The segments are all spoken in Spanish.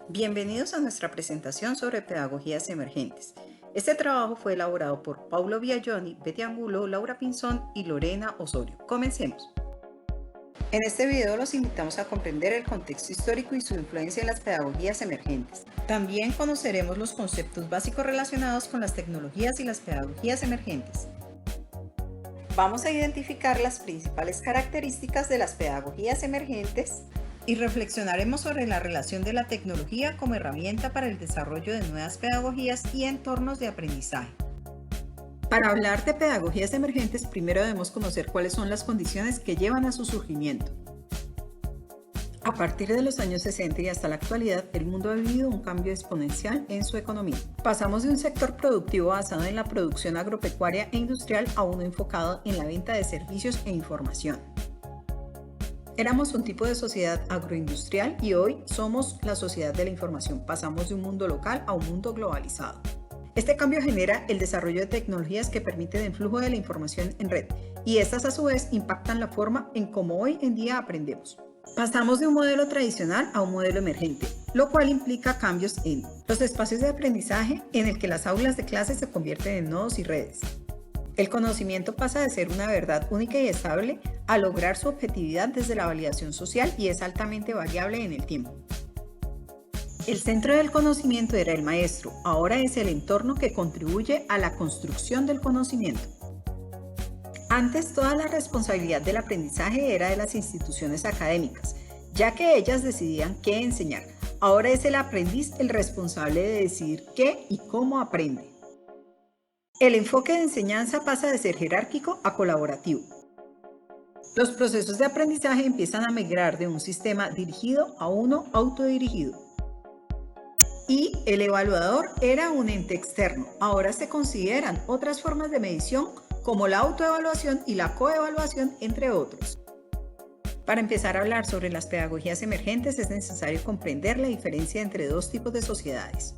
Bienvenidos a nuestra presentación sobre pedagogías emergentes. Este trabajo fue elaborado por Paulo Biagioni, Betty Angulo, Laura Pinzón y Lorena Osorio. Comencemos. En este video los invitamos a comprender el contexto histórico y su influencia en las pedagogías emergentes. También conoceremos los conceptos básicos relacionados con las tecnologías y las pedagogías emergentes. Vamos a identificar las principales características de las pedagogías emergentes y reflexionaremos sobre la relación de la tecnología como herramienta para el desarrollo de nuevas pedagogías y entornos de aprendizaje. Para hablar de pedagogías emergentes, primero debemos conocer cuáles son las condiciones que llevan a su surgimiento. A partir de los años 60 y hasta la actualidad, el mundo ha vivido un cambio exponencial en su economía. Pasamos de un sector productivo basado en la producción agropecuaria e industrial a uno enfocado en la venta de servicios e información. Éramos un tipo de sociedad agroindustrial y hoy somos la sociedad de la información. Pasamos de un mundo local a un mundo globalizado. Este cambio genera el desarrollo de tecnologías que permiten el flujo de la información en red y estas a su vez impactan la forma en cómo hoy en día aprendemos. Pasamos de un modelo tradicional a un modelo emergente, lo cual implica cambios en los espacios de aprendizaje en el que las aulas de clase se convierten en nodos y redes. El conocimiento pasa de ser una verdad única y estable a lograr su objetividad desde la validación social y es altamente variable en el tiempo. El centro del conocimiento era el maestro, ahora es el entorno que contribuye a la construcción del conocimiento. Antes, toda la responsabilidad del aprendizaje era de las instituciones académicas, ya que ellas decidían qué enseñar. Ahora es el aprendiz el responsable de decidir qué y cómo aprende. El enfoque de enseñanza pasa de ser jerárquico a colaborativo. Los procesos de aprendizaje empiezan a migrar de un sistema dirigido a uno autodirigido. Y el evaluador era un ente externo. Ahora se consideran otras formas de medición como la autoevaluación y la coevaluación, entre otros. Para empezar a hablar sobre las pedagogías emergentes es necesario comprender la diferencia entre dos tipos de sociedades.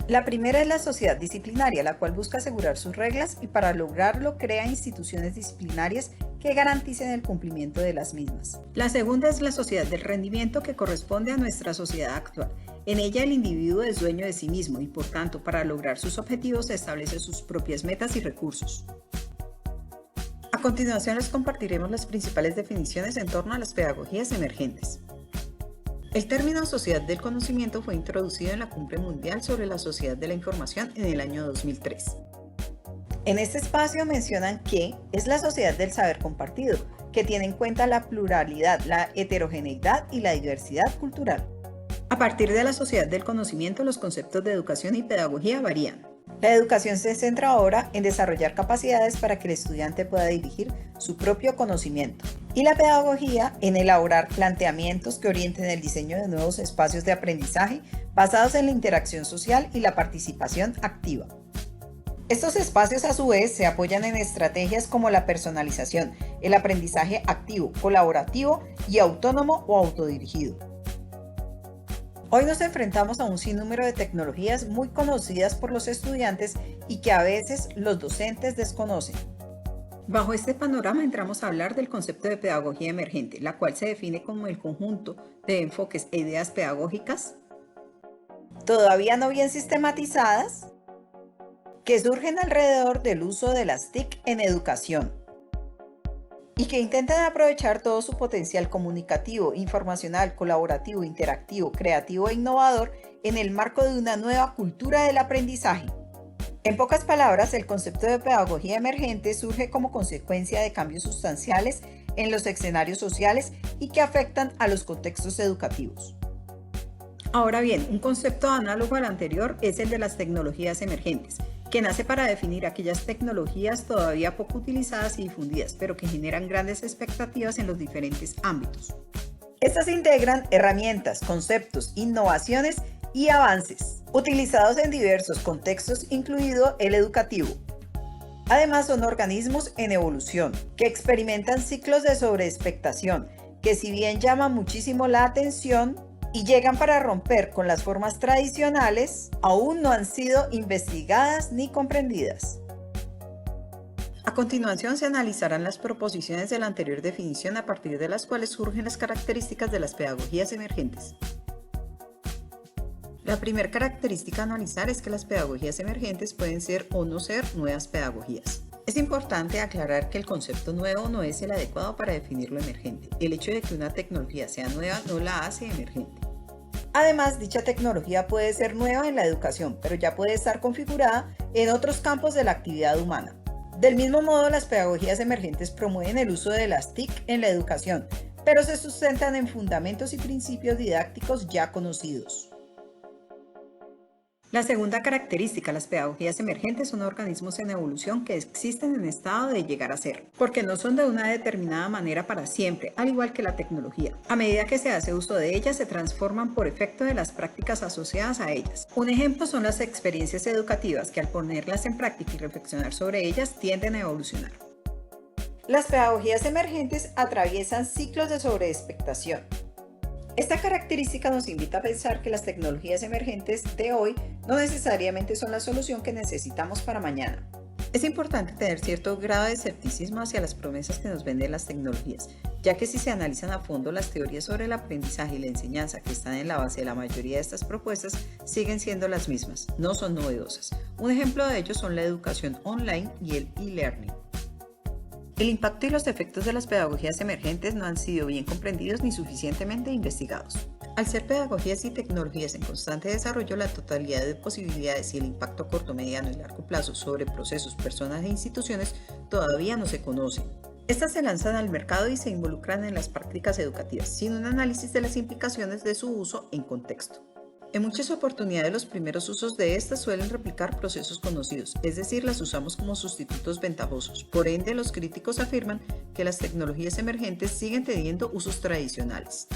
La primera es la sociedad disciplinaria, la cual busca asegurar sus reglas y para lograrlo crea instituciones disciplinarias que garanticen el cumplimiento de las mismas. La segunda es la sociedad del rendimiento que corresponde a nuestra sociedad actual. En ella el individuo es dueño de sí mismo y por tanto para lograr sus objetivos establece sus propias metas y recursos. A continuación les compartiremos las principales definiciones en torno a las pedagogías emergentes. El término sociedad del conocimiento fue introducido en la Cumbre Mundial sobre la Sociedad de la Información en el año 2003. En este espacio mencionan que es la sociedad del saber compartido, que tiene en cuenta la pluralidad, la heterogeneidad y la diversidad cultural. A partir de la sociedad del conocimiento, los conceptos de educación y pedagogía varían. La educación se centra ahora en desarrollar capacidades para que el estudiante pueda dirigir su propio conocimiento y la pedagogía en elaborar planteamientos que orienten el diseño de nuevos espacios de aprendizaje basados en la interacción social y la participación activa. Estos espacios a su vez se apoyan en estrategias como la personalización, el aprendizaje activo, colaborativo y autónomo o autodirigido. Hoy nos enfrentamos a un sinnúmero de tecnologías muy conocidas por los estudiantes y que a veces los docentes desconocen. Bajo este panorama entramos a hablar del concepto de pedagogía emergente, la cual se define como el conjunto de enfoques e ideas pedagógicas todavía no bien sistematizadas que surgen alrededor del uso de las TIC en educación y que intentan aprovechar todo su potencial comunicativo, informacional, colaborativo, interactivo, creativo e innovador en el marco de una nueva cultura del aprendizaje. En pocas palabras, el concepto de pedagogía emergente surge como consecuencia de cambios sustanciales en los escenarios sociales y que afectan a los contextos educativos. Ahora bien, un concepto análogo al anterior es el de las tecnologías emergentes, que nace para definir aquellas tecnologías todavía poco utilizadas y difundidas, pero que generan grandes expectativas en los diferentes ámbitos. Estas integran herramientas, conceptos, innovaciones y avances, utilizados en diversos contextos, incluido el educativo. Además, son organismos en evolución, que experimentan ciclos de sobreexpectación, que si bien llaman muchísimo la atención, y llegan para romper con las formas tradicionales, aún no han sido investigadas ni comprendidas. A continuación se analizarán las proposiciones de la anterior definición a partir de las cuales surgen las características de las pedagogías emergentes. La primera característica a analizar es que las pedagogías emergentes pueden ser o no ser nuevas pedagogías. Es importante aclarar que el concepto nuevo no es el adecuado para definir lo emergente. El hecho de que una tecnología sea nueva no la hace emergente. Además, dicha tecnología puede ser nueva en la educación, pero ya puede estar configurada en otros campos de la actividad humana. Del mismo modo, las pedagogías emergentes promueven el uso de las TIC en la educación, pero se sustentan en fundamentos y principios didácticos ya conocidos. La segunda característica, las pedagogías emergentes son organismos en evolución que existen en estado de llegar a ser, porque no son de una determinada manera para siempre, al igual que la tecnología. A medida que se hace uso de ellas, se transforman por efecto de las prácticas asociadas a ellas. Un ejemplo son las experiencias educativas que al ponerlas en práctica y reflexionar sobre ellas tienden a evolucionar. Las pedagogías emergentes atraviesan ciclos de sobreexpectación. Esta característica nos invita a pensar que las tecnologías emergentes de hoy no necesariamente son la solución que necesitamos para mañana. Es importante tener cierto grado de escepticismo hacia las promesas que nos venden las tecnologías, ya que si se analizan a fondo las teorías sobre el aprendizaje y la enseñanza que están en la base de la mayoría de estas propuestas siguen siendo las mismas, no son novedosas. Un ejemplo de ello son la educación online y el e-learning. El impacto y los efectos de las pedagogías emergentes no han sido bien comprendidos ni suficientemente investigados. Al ser pedagogías y tecnologías en constante desarrollo, la totalidad de posibilidades y el impacto a corto, mediano y largo plazo sobre procesos, personas e instituciones todavía no se conocen. Estas se lanzan al mercado y se involucran en las prácticas educativas, sin un análisis de las implicaciones de su uso en contexto. En muchas oportunidades los primeros usos de estas suelen replicar procesos conocidos, es decir, las usamos como sustitutos ventajosos. Por ende, los críticos afirman que las tecnologías emergentes siguen teniendo usos tradicionales.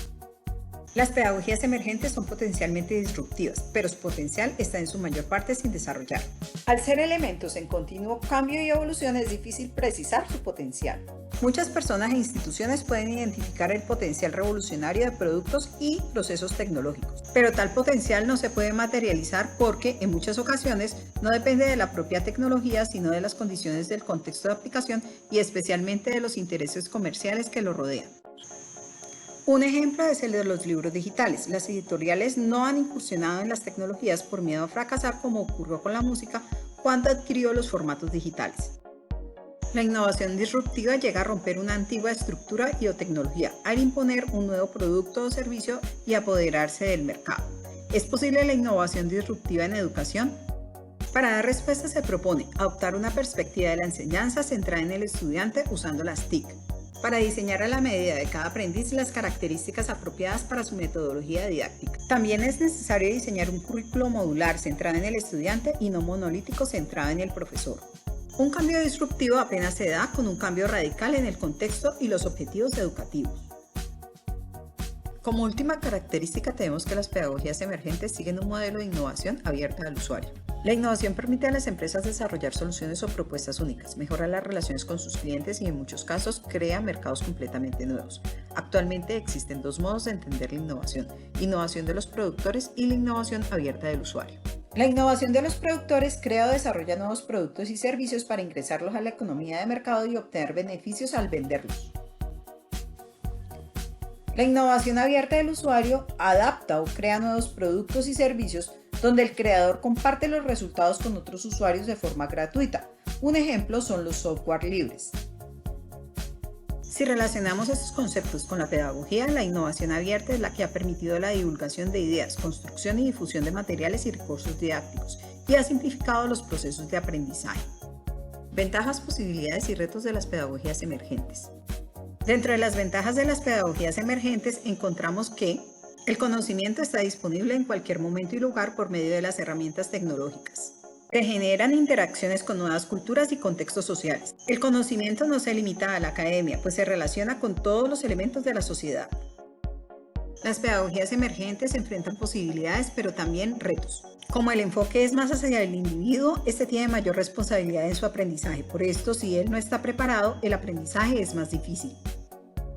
Las pedagogías emergentes son potencialmente disruptivas, pero su potencial está en su mayor parte sin desarrollar. Al ser elementos en continuo cambio y evolución, es difícil precisar su potencial. Muchas personas e instituciones pueden identificar el potencial revolucionario de productos y procesos tecnológicos, pero tal potencial no se puede materializar porque, en muchas ocasiones, no depende de la propia tecnología, sino de las condiciones del contexto de aplicación y especialmente de los intereses comerciales que lo rodean. Un ejemplo es el de los libros digitales. Las editoriales no han incursionado en las tecnologías por miedo a fracasar, como ocurrió con la música cuando adquirió los formatos digitales. La innovación disruptiva llega a romper una antigua estructura y o tecnología al imponer un nuevo producto o servicio y apoderarse del mercado. ¿Es posible la innovación disruptiva en educación? Para dar respuesta se propone adoptar una perspectiva de la enseñanza centrada en el estudiante usando las TIC, para diseñar a la medida de cada aprendiz las características apropiadas para su metodología didáctica. También es necesario diseñar un currículo modular centrado en el estudiante y no monolítico centrado en el profesor. Un cambio disruptivo apenas se da con un cambio radical en el contexto y los objetivos educativos. Como última característica tenemos que las pedagogías emergentes siguen un modelo de innovación abierta al usuario. La innovación permite a las empresas desarrollar soluciones o propuestas únicas, mejora las relaciones con sus clientes y en muchos casos crea mercados completamente nuevos. Actualmente existen dos modos de entender la innovación de los productores y la innovación abierta del usuario. La innovación de los productores crea o desarrolla nuevos productos y servicios para ingresarlos a la economía de mercado y obtener beneficios al venderlos. La innovación abierta del usuario adapta o crea nuevos productos y servicios donde el creador comparte los resultados con otros usuarios de forma gratuita. Un ejemplo son los software libres. Si relacionamos estos conceptos con la pedagogía, la innovación abierta es la que ha permitido la divulgación de ideas, construcción y difusión de materiales y recursos didácticos y ha simplificado los procesos de aprendizaje. Ventajas, posibilidades y retos de las pedagogías emergentes. Dentro de las ventajas de las pedagogías emergentes encontramos que el conocimiento está disponible en cualquier momento y lugar por medio de las herramientas tecnológicas. Se generan interacciones con nuevas culturas y contextos sociales. El conocimiento no se limita a la academia, pues se relaciona con todos los elementos de la sociedad. Las pedagogías emergentes enfrentan posibilidades, pero también retos. Como el enfoque es más hacia el individuo, este tiene mayor responsabilidad en su aprendizaje. Por esto, si él no está preparado, el aprendizaje es más difícil.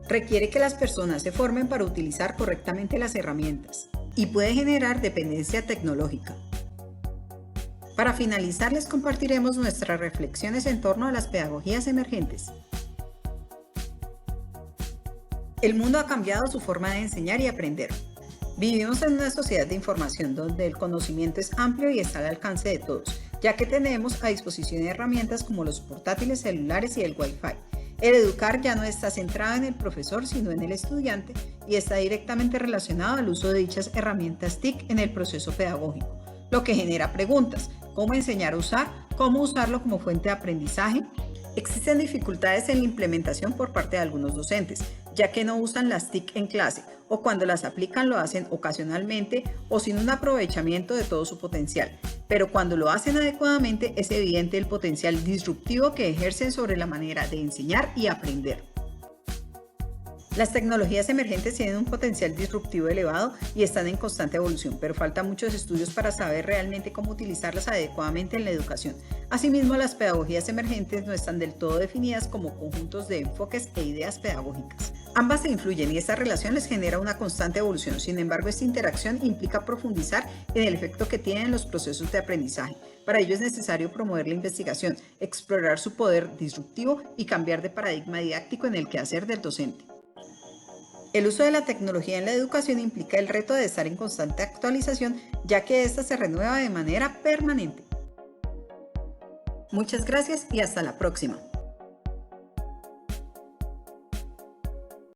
Requiere que las personas se formen para utilizar correctamente las herramientas y puede generar dependencia tecnológica. Para finalizar, les compartiremos nuestras reflexiones en torno a las pedagogías emergentes. El mundo ha cambiado su forma de enseñar y aprender. Vivimos en una sociedad de información donde el conocimiento es amplio y está al alcance de todos, ya que tenemos a disposición herramientas como los portátiles celulares y el Wi-Fi. El educar ya no está centrado en el profesor, sino en el estudiante y está directamente relacionado al uso de dichas herramientas TIC en el proceso pedagógico, lo que genera preguntas: ¿cómo enseñar a usar? ¿Cómo usarlo como fuente de aprendizaje? Existen dificultades en la implementación por parte de algunos docentes, ya que no usan las TIC en clase o cuando las aplican lo hacen ocasionalmente o sin un aprovechamiento de todo su potencial. Pero cuando lo hacen adecuadamente es evidente el potencial disruptivo que ejercen sobre la manera de enseñar y aprender. Las tecnologías emergentes tienen un potencial disruptivo elevado y están en constante evolución, pero faltan muchos estudios para saber realmente cómo utilizarlas adecuadamente en la educación. Asimismo, las pedagogías emergentes no están del todo definidas como conjuntos de enfoques e ideas pedagógicas. Ambas se influyen y esta relación les genera una constante evolución. Sin embargo, esta interacción implica profundizar en el efecto que tienen los procesos de aprendizaje. Para ello es necesario promover la investigación, explorar su poder disruptivo y cambiar de paradigma didáctico en el quehacer del docente. El uso de la tecnología en la educación implica el reto de estar en constante actualización, ya que ésta se renueva de manera permanente. Muchas gracias y hasta la próxima.